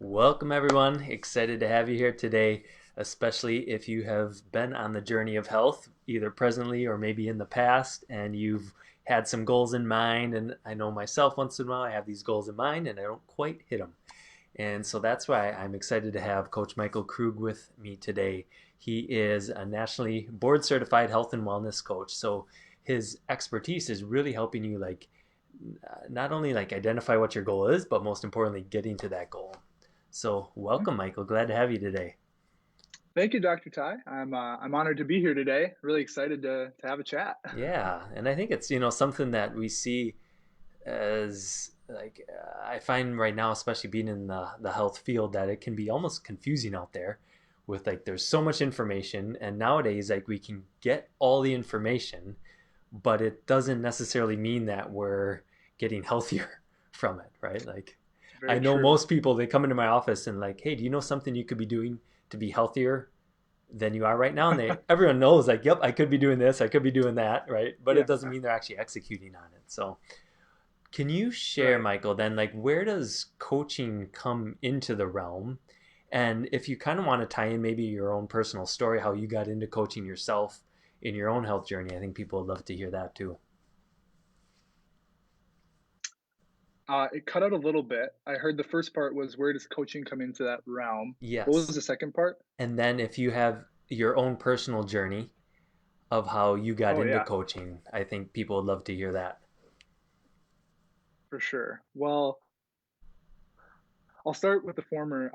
Welcome, everyone. Excited to have you here today, especially if you have been on the journey of health, either presently or maybe in the past, and you've had some goals in mind. And I know myself, once in a while, I have these goals in mind and I don't quite hit them. And so that's why I'm excited to have Coach Michael Krug with me today. He is a nationally board certified health and wellness coach. So his expertise is really helping you not only identify what your goal is, but most importantly, getting to that goal. So welcome, Michael. Glad to have you today. Thank you, Dr. Ty. I'm honored to be here today. Really excited to have a chat. Yeah, and I think it's something that we see as I find right now, especially being in the health field, that it can be almost confusing out there with there's so much information, and nowadays we can get all the information, but it doesn't necessarily mean that we're getting healthier from it, right? I Very know true. most people, they come into my office and hey, do you know something you could be doing to be healthier than you are right now? And everyone knows yep, I could be doing this, I could be doing that, right? But it Yeah, doesn't mean they're actually executing on it. So can you share, right. Michael, then where does coaching come into the realm? And if you kind of want to tie in maybe your own personal story, how you got into coaching yourself in your own health journey, I think people would love to hear that too. It cut out a little bit. I heard the first part was where does coaching come into that realm? What was Yes. the second part? And then if you have your own personal journey of how you got Oh, into yeah, coaching, I think people would love to hear that. for sure. Well, I'll start with the former.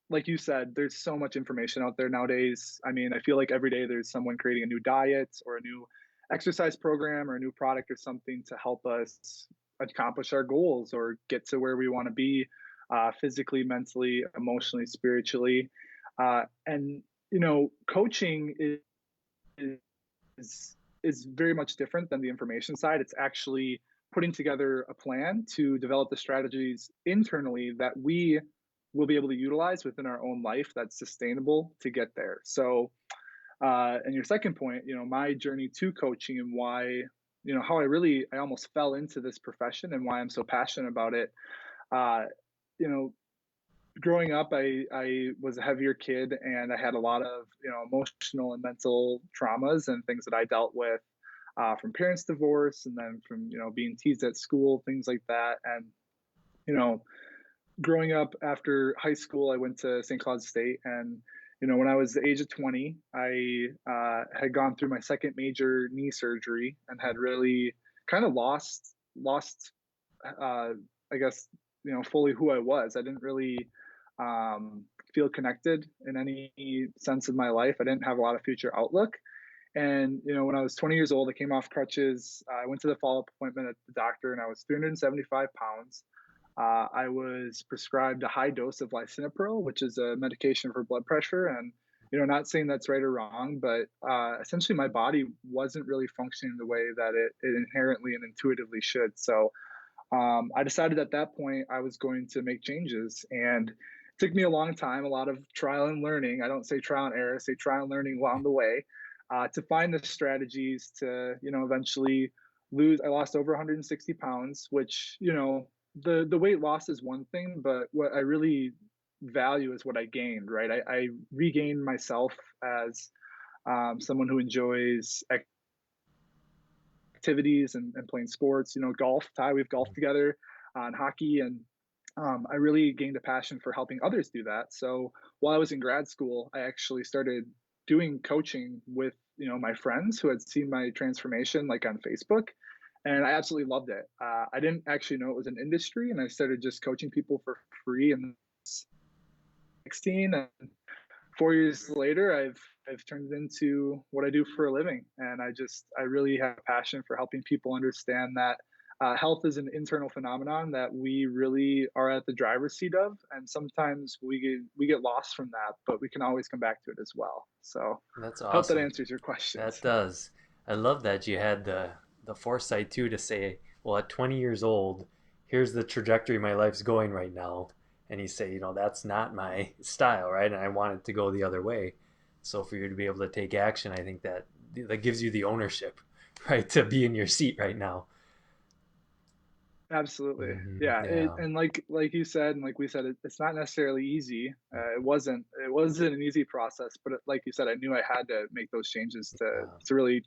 Like you said, there's so much information out there nowadays. I mean, I feel like every day there's someone creating a new diet or a new exercise program or a new product or something to help us accomplish our goals or get to where we want to be physically, mentally, emotionally, spiritually. And, coaching is is very much different than the information side. It's actually putting together a plan to develop the strategies internally that we will be able to utilize within our own life that's sustainable to get there. So, and your second point, my journey to coaching and why, how I almost fell into this profession and why I'm so passionate about it. Uh, you know, Growing up, I was a heavier kid and I had a lot of emotional and mental traumas and things that I dealt with from parents' divorce and then from being teased at school, things like that. And you know, growing up after high school, I went to St. Cloud State, and when I was the age of 20, I had gone through my second major knee surgery and had really kind of lost I guess fully who I was. I didn't really feel connected in any sense of my life. I didn't have a lot of future outlook. And when I was 20 years old, I came off crutches. I went to the follow-up appointment at the doctor, and I was 375 pounds. I was prescribed a high dose of lisinopril, which is a medication for blood pressure. And not saying that's right or wrong, but essentially my body wasn't really functioning the way that it inherently and intuitively should. So I decided at that point I was going to make changes, and it took me a long time, a lot of trial and learning. I don't say trial and error, I say trial and learning along the way to find the strategies to, eventually lose. I lost over 160 pounds, which, the weight loss is one thing, but what I really value is what I gained, right? I regained myself as someone who enjoys activities and playing sports. Golf. Ty, we've golfed together on hockey, and I really gained a passion for helping others do that. So while I was in grad school, I actually started doing coaching with my friends who had seen my transformation, like on Facebook, and I absolutely loved it. I didn't actually know it was an industry, and I started just coaching people for free in 16. And 4 years later, I've turned it into what I do for a living, and I really have a passion for helping people understand that health is an internal phenomenon that we really are at the driver's seat of, and sometimes we get lost from that, but we can always come back to it as well. So, That's I hope that awesome. answers your That questions. does. I love that you had the foresight too to say, well, at 20 years old, here's the trajectory my life's going right now. And you say, that's not my style, right? And I want it to go the other way. So for you to be able to take action, I think that gives you the ownership, right, to be in your seat right now. Absolutely. Hmm. Yeah, Yeah. and like you said, and like we said, it's not necessarily easy. It wasn't an easy process, but like you said, I knew I had to make those changes Yeah. to really,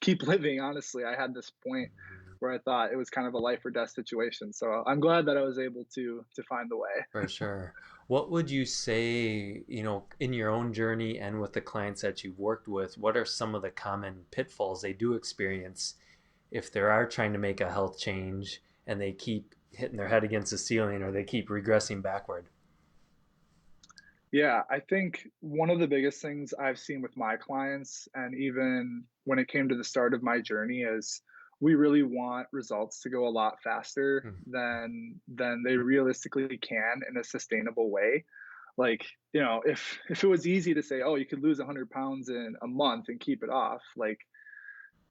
keep living, honestly. I had this point Mhm. where I thought it was kind of a life or death situation. So I'm glad that I was able to find the way. For sure. What would you say, in your own journey and with the clients that you've worked with, what are some of the common pitfalls they do experience if they are trying to make a health change and they keep hitting their head against the ceiling or they keep regressing backward? Yeah, I think one of the biggest things I've seen with my clients, and even when it came to the start of my journey, is we really want results to go a lot faster Hmm. than they realistically can in a sustainable way. Like, if it was easy to say, oh, you could lose 100 pounds in a month and keep it off, like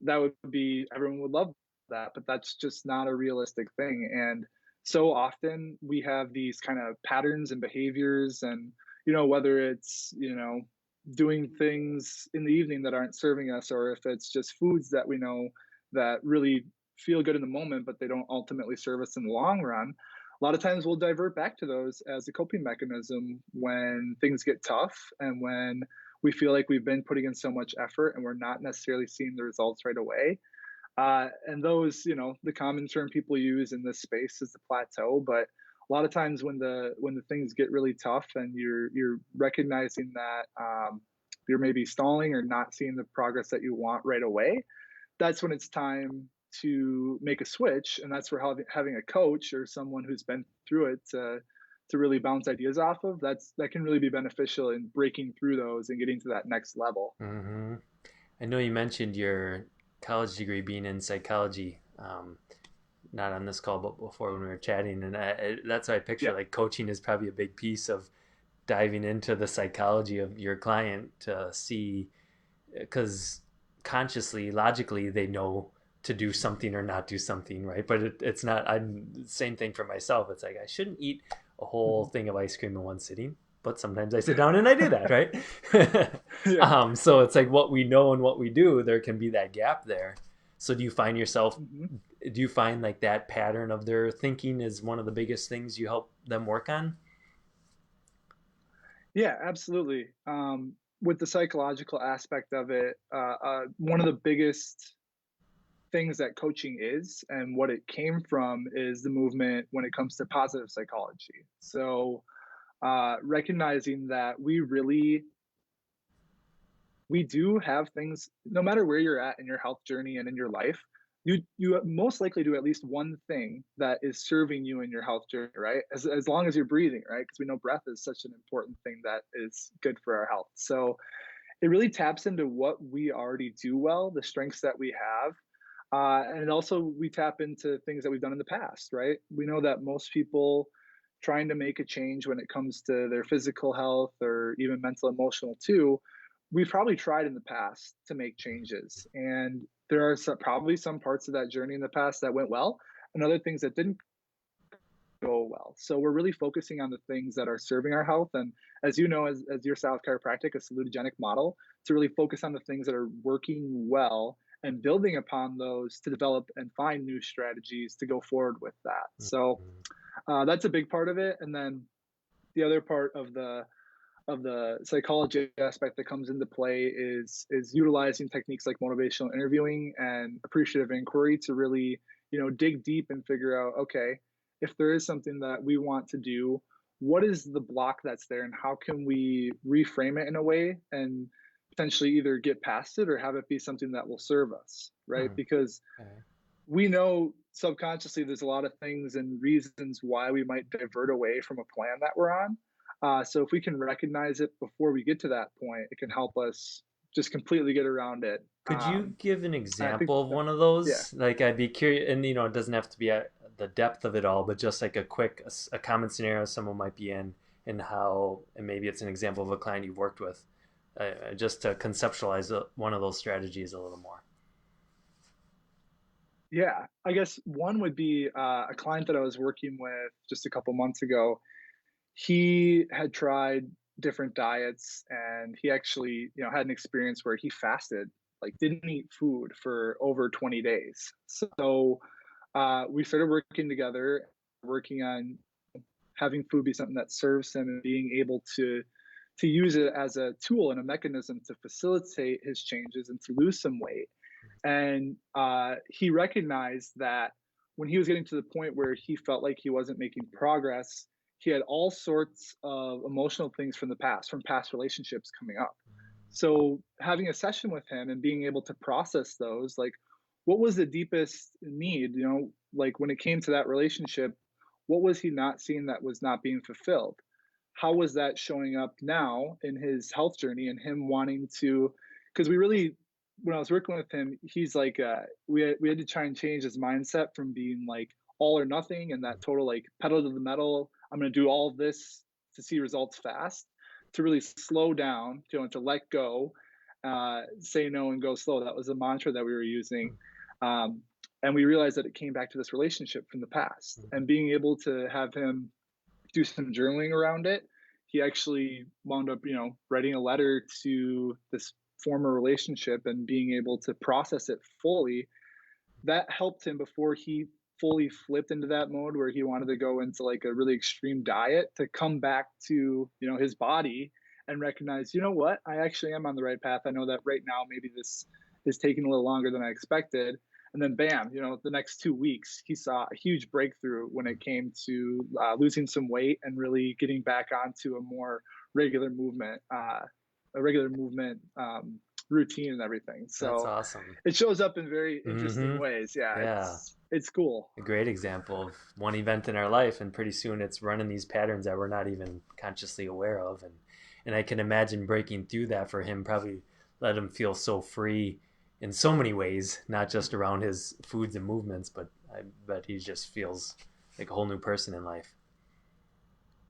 that would be everyone would love that, but that's just not a realistic thing. And so often we have these kind of patterns and behaviors, and whether it's doing things in the evening that aren't serving us, or if it's just foods that we know that really feel good in the moment but they don't ultimately serve us in the long run. A lot of times we'll divert back to those as a coping mechanism when things get tough, and when we feel like we've been putting in so much effort and we're not necessarily seeing the results right away. And those, the common term people use in this space is the plateau. But a lot of times when the things get really tough and you're recognizing that you're maybe stalling or not seeing the progress that you want right away, that's when it's time to make a switch. And that's where having a coach or someone who's been through it to really bounce ideas off of, that can really be beneficial in breaking through those and getting to that next level. Hmm. I know you mentioned your college degree being in psychology. Not on this call, but before when we were chatting, and that's how I picture Yeah. like coaching is probably a big piece of diving into the psychology of your client to see, because consciously, logically, they know to do something or not do something, right? But it's not. I'm same thing for myself. It's like I shouldn't eat a whole Mhm. thing of ice cream in one sitting, but sometimes I sit down and I do that, right? Yeah. So it's like what we know and what we do. There can be that gap there. So do you find yourself? Mhm. Do you find like that pattern of their thinking is one of the biggest things you help them work on? Yeah, absolutely. With the psychological aspect of it, one of the biggest things that coaching is and what it came from is the movement when it comes to positive psychology. So, recognizing that we do have things, no matter where you're at in your health journey and in your life, you most likely do at least one thing that is serving you in your health journey, right? As long as you're breathing, right? Because we know breath is such an important thing that is good for our health. So it really taps into what we already do well, the strengths that we have. And also, we tap into things that we've done in the past, right? We know that most people trying to make a change when it comes to their physical health or even mental, emotional too, we've probably tried in the past to make changes. And there are probably some parts of that journey in the past that went well, and other things that didn't go well. So we're really focusing on the things that are serving our health. And as you know, as your South chiropractic, a salutogenic model, to really focus on the things that are working well and building upon those to develop and find new strategies to go forward with that. So Mhm. that's a big part of it. And then the other part of the psychology aspect that comes into play is utilizing techniques like motivational interviewing and appreciative inquiry to really dig deep and figure out, okay, if there is something that we want to do, what is the block that's there and how can we reframe it in a way and potentially either get past it or have it be something that will serve us, right? Hmm. Because Okay. we know subconsciously there's a lot of things and reasons why we might divert away from a plan that we're on. So if we can recognize it before we get to that point, it can help us just completely get around it. Could you give an I think example of that, one of yeah, those? Like, I'd be curious, and it doesn't have to be at the depth of it all, but just like a common scenario someone might be in, and how, and maybe it's an example of a client you've worked with, just to conceptualize one of those strategies a little more. yeah. I guess one would be a client that I was working with just a couple months ago. He had tried different diets, and he actually had an experience where he fasted, like didn't eat food for over 20 days. So We started working together, working on having food be something that serves him and being able to use it as a tool and a mechanism to facilitate his changes and to lose some weight. And he recognized that when he was getting to the point where he felt like he wasn't making progress, he had all sorts of emotional things from the past, from past relationships coming up. So having a session with him and being able to process those, like what was the deepest need, like when it came to that relationship, what was he not seeing that was not being fulfilled? How was that showing up now in his health journey and him wanting to, because we really, when I was working with him, he's like, we had to try and change his mindset from being like all or nothing and that total like pedal to the metal. I'm going to do all of this to see results fast, to really slow down, to let go, say no and go slow. That was a mantra that we were using. Um, and we realized that it came back to this relationship from the past and being able to have him do some journaling around it. He actually wound up, writing a letter to this former relationship and being able to process it fully. That helped him before he fully flipped into that mode where he wanted to go into like a really extreme diet, to come back to, his body and recognize, what, I actually am on the right path. I know that right now maybe this is taking a little longer than I expected. And then bam, the next 2 weeks he saw a huge breakthrough when it came to losing some weight and really getting back onto a more regular movement routine and everything. That's So awesome. it shows up in very interesting Hmm. ways. Yeah, Yeah. it's cool. A great example of one event in our life, and pretty soon it's running these patterns that we're not even consciously aware of. And I can imagine breaking through that for him probably let him feel so free in so many ways, not just around his foods and movements, but I bet he just feels like a whole new person in life.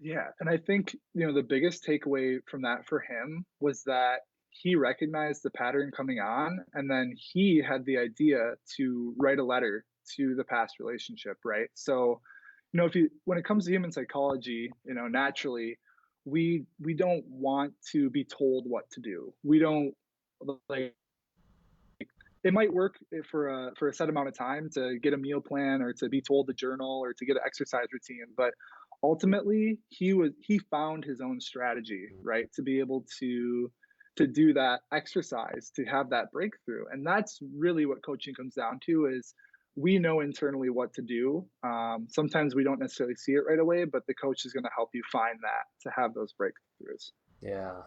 Yeah, and I think, the biggest takeaway from that for him was that he recognized the pattern coming on, and then he had the idea to write a letter to the past relationship, right? So, if you when it comes to human psychology, naturally, we don't want to be told what to do. We don't like it might work for a set amount of time to get a meal plan or to be told to journal or to get an exercise routine, but ultimately he found his own strategy, right, to be able to do that exercise, to have that breakthrough. And that's really what coaching comes down to, is we know internally what to do. Sometimes we don't necessarily see it right away, but the coach is going to help you find that, to have those breakthroughs. Yeah.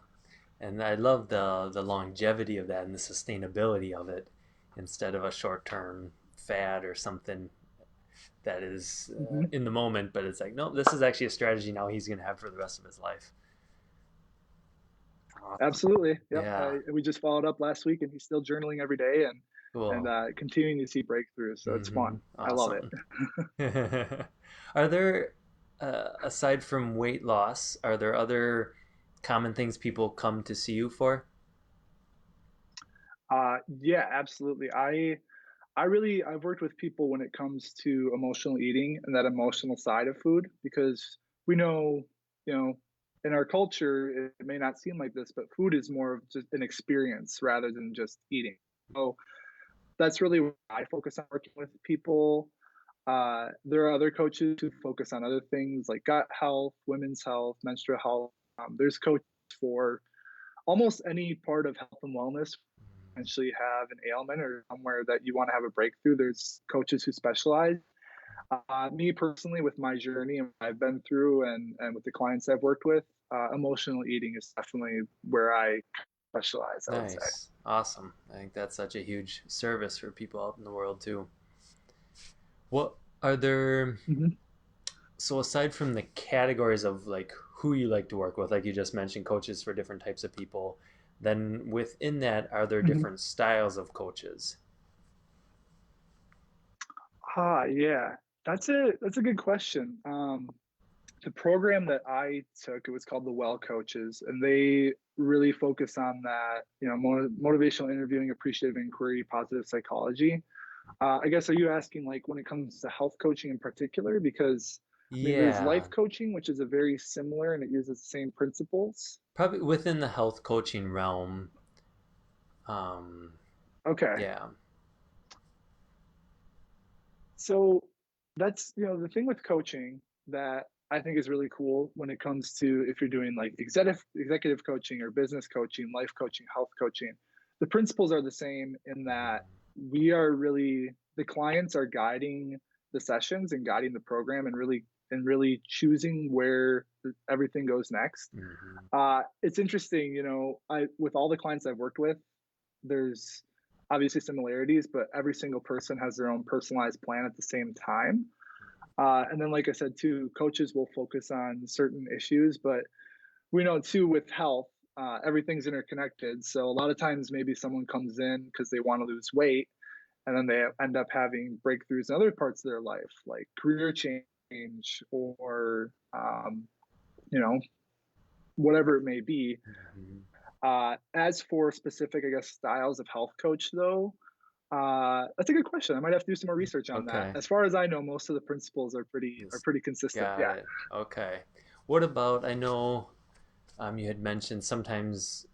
And I love the longevity of that and the sustainability of it instead of a short term fad or something that is Hmm. in the moment, but it's like, no, this is actually a strategy now he's going to have for the rest of his life. Awesome. Absolutely. Yep. Yeah, We just followed up last week, and he's still journaling every day and cool. continuing to see breakthroughs. So it's Hmm. fun. I love it. Awesome. Are there, aside from weight loss, are there other common things people come to see you for? Yeah, absolutely. I've worked with people when it comes to emotional eating and that emotional side of food, because we know, you know, in our culture, it may not seem like this, but food is more of just an experience rather than just eating. So that's really where I focus on working with people. There are other coaches who focus on other things like gut health, women's health, menstrual health. There's coaches for almost any part of health and wellness. Potentially have an ailment or somewhere that you want to have a breakthrough, there's coaches who specialize. Me personally, with my journey and what I've been through, and with the clients I've worked with, emotional eating is definitely where I specialize, I would say. Nice. Awesome. I think that's such a huge service for people out in the world too. What are there, Hmm. so aside from the categories of like who you like to work with, like you just mentioned, coaches for different types of people, then within that, are there Hmm. different styles of coaches? Yeah, that's a good question. The program that I took, it was called the Well Coaches, and they really focus on that, motivational interviewing, appreciative inquiry, positive psychology. I guess, are you asking like when it comes to health coaching in particular? Because I mean, there's Yeah, life coaching, which is a very similar and it uses the same principles. probably within the health coaching realm. Um, Okay. yeah. So that's, the thing with coaching that I think is really cool when it comes to if you're doing like executive coaching or business coaching, life coaching, health coaching. The principles are the same in that we are really the clients are guiding the sessions and guiding the program and really choosing where everything goes next. Mm-hmm. It's interesting, I with all the clients I've worked with, there's obviously similarities, but every single person has their own personalized plan at the same time. And then, like I said, too, coaches will focus on certain issues, but we know too with health, everything's interconnected. So a lot of times, maybe someone comes in because they want to lose weight, and then they end up having breakthroughs in other parts of their life, like career change or you know whatever it may be. Mm-hmm. As for specific, I guess, styles of health coach, though, that's a good question. I might have to do some more research on that. Okay. As far as I know, most of the principles are pretty are Yes. pretty consistent. Got Yeah. it. Okay. What about, I know you had mentioned sometimes,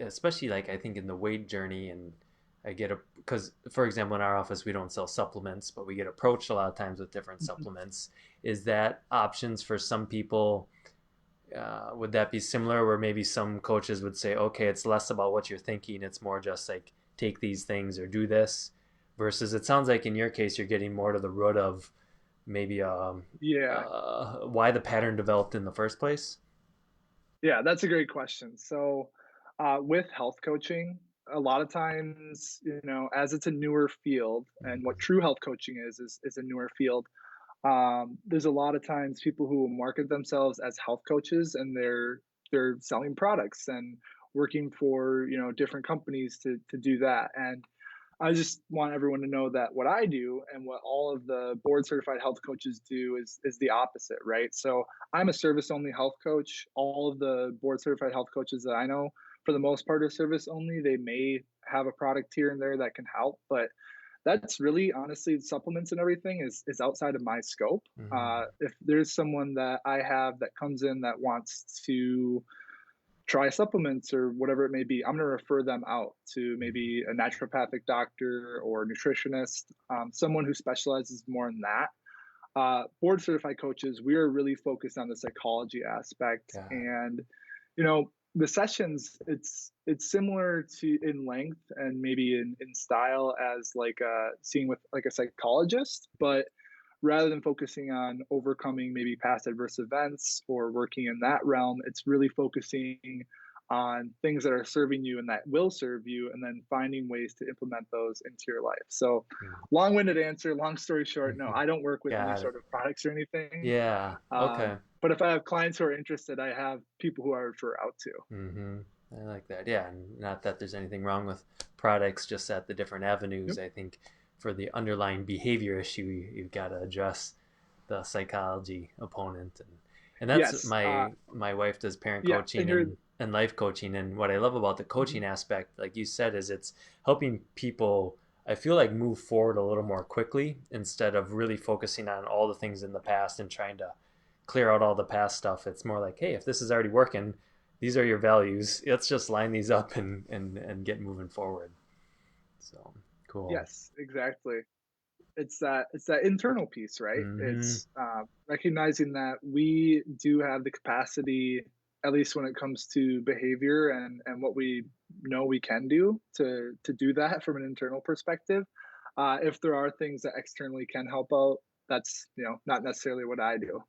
especially like I think in the weight journey, and I get a, because for example, in our office, we don't sell supplements, but we get approached a lot of times with different Mhm. supplements. Is that options for some people? Would that be similar where maybe some coaches would say, okay, it's less about what you're thinking, it's more just like take these things or do this, versus it sounds like in your case, you're getting more to the root of maybe Yeah. why the pattern developed in the first place? Yeah, that's a great question. So, with health coaching, a lot of times, as it's a newer field, and what Mm-hmm. true health coaching is a newer field. There's a lot of times people who will market themselves as health coaches, and they're selling products and working for different companies to do that. And I just want everyone to know that what I do and what all of the board certified health coaches do is the opposite, right? So I'm a service only health coach. All of the board certified health coaches that I know, for the most part, are service only. They may have a product here and there that can help, but that's really honestly supplements and everything is outside of my scope. Mm-hmm. If there's someone that I have that comes in that wants to try supplements or whatever it may be, I'm going to refer them out to maybe a naturopathic doctor or nutritionist, someone who specializes more in that. Board certified coaches, we are really focused on the psychology aspect, Got it. and the sessions, it's similar to in length and maybe in style as like seeing with like a psychologist, but rather than focusing on overcoming maybe past adverse events or working in that realm, it's really focusing on things that are serving you and that will serve you, and then finding ways to implement those into your life. So, long winded answer, long story short, no, Mm-hmm. I don't work with any Got it. sort of products or anything. Yeah. Okay. But if I have clients who are interested, I have people who I refer out to. Mm-hmm. I like that. Yeah, and not that there's anything wrong with products, just at the different avenues. Yep. I think for the underlying behavior issue, you've got to address the psychology opponent, and that's Yes. my wife does parent Yeah. And coaching you're, and life coaching, and what I love about the mhm, coaching aspect, like you said, is it's helping people. I feel like move forward a little more quickly instead of really focusing on all the things in the past and trying to clear out all the past stuff. It's more like, hey, if this is already working, these are your values. Let's just line these up and get moving forward. So cool. yes, exactly. It's that internal piece, right? Mm-hmm. It's recognizing that we do have the capacity, at least when it comes to behavior and what we know we can do to do that from an internal perspective. If there are things that externally can help out, that's not necessarily what I do,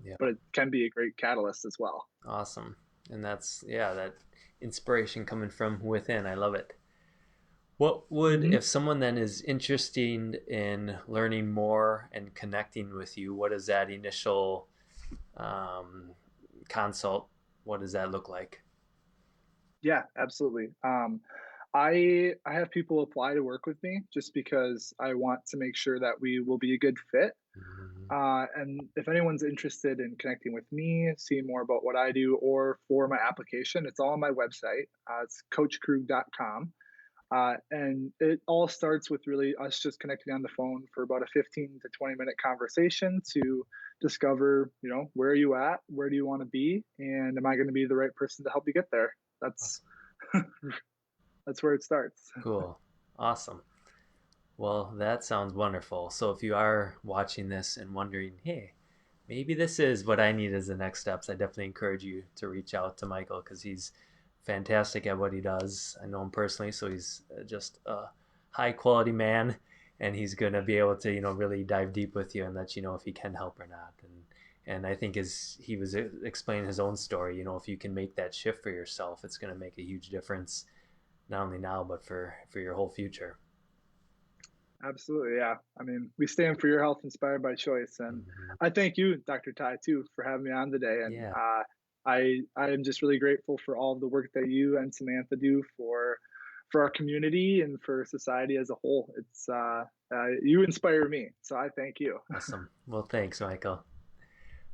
Yeah. but it can be a great catalyst as well. Awesome. And that's, yeah, that inspiration coming from within. I love it. What would, Hmm. if someone then is interested in learning more and connecting with you, what is that initial um, consult? What does that look like? Yeah, absolutely. I have people apply to work with me just because I want to make sure that we will be a good fit. Mm-hmm. And if anyone's interested in connecting with me, seeing more about what I do, or for my application, it's all on my website. It's coachkrug.com. And it all starts with really us just connecting on the phone for about a 15 to 20-minute conversation to discover, where are you at? Where do you want to be? And am I going to be the right person to help you get there? That's Awesome. that's where it starts. Cool. Awesome. Well, that sounds wonderful. So if you are watching this and wondering, hey, maybe this is what I need as the next steps, I definitely encourage you to reach out to Michael because he's fantastic at what he does. I know him personally, so he's just a high quality man, and he's gonna be able to, really dive deep with you and let you know if he can help or not. And I think as he was explaining his own story, if you can make that shift for yourself, it's gonna make a huge difference, not only now but for your whole future. Absolutely, yeah. I mean, we stand for your health inspired by choice, and Hmm. I thank you, Dr. Ty, too, for having me on today. And Yeah, I am just really grateful for all of the work that you and Samantha do for our community and for society as a whole. You inspire me, so I thank you. awesome. Well, thanks, Michael.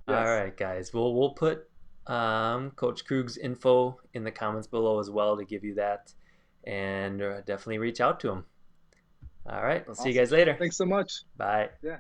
All Yes, right, guys. Well, we'll put Coach Krug's info in the comments below as well to give you that, and definitely reach out to him. All right, we'll see you awesome. guys later. Thanks so much. Bye. Yeah.